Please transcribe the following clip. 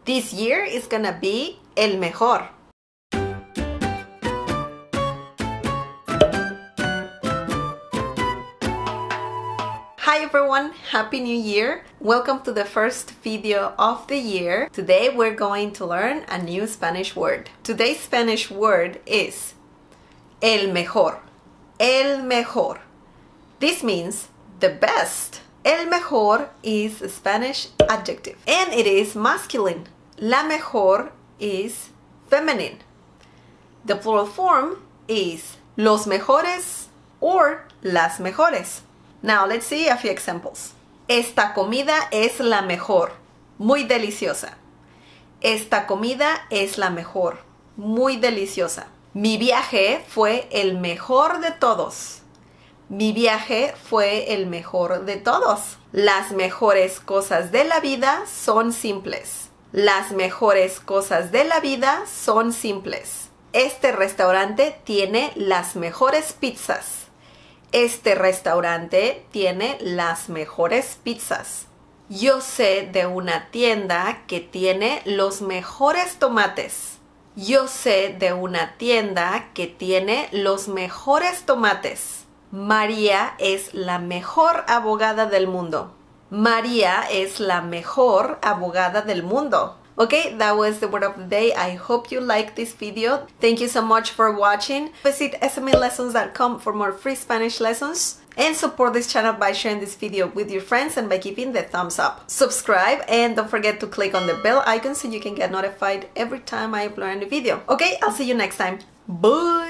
This year is gonna be el mejor. Hi everyone, Happy New Year! Welcome to the first video of the year. Today we're going to learn a new Spanish word. Today's Spanish word is el mejor. El mejor. This means the best. El mejor is a Spanish adjective and it is masculine. La mejor is feminine. The plural form is los mejores or las mejores. Now let's see a few examples. Esta comida es la mejor, muy deliciosa. Esta comida es la mejor, muy deliciosa. Mi viaje fue el mejor de todos. Mi viaje fue el mejor de todos. Las mejores cosas de la vida son simples. Las mejores cosas de la vida son simples. Este restaurante tiene las mejores pizzas. Este restaurante tiene las mejores pizzas. Yo sé de una tienda que tiene los mejores tomates. Yo sé de una tienda que tiene los mejores tomates. María es la mejor abogada del mundo. María es la mejor abogada del mundo. Okay, that was the word of the day. I hope you liked this video. Thank you so much for watching. Visit smalessons.com for more free Spanish lessons. And support this channel by sharing this video with your friends and by giving the thumbs up. Subscribe and don't forget to click on the bell icon so you can get notified every time I upload a new video. Okay, I'll see you next time. Bye!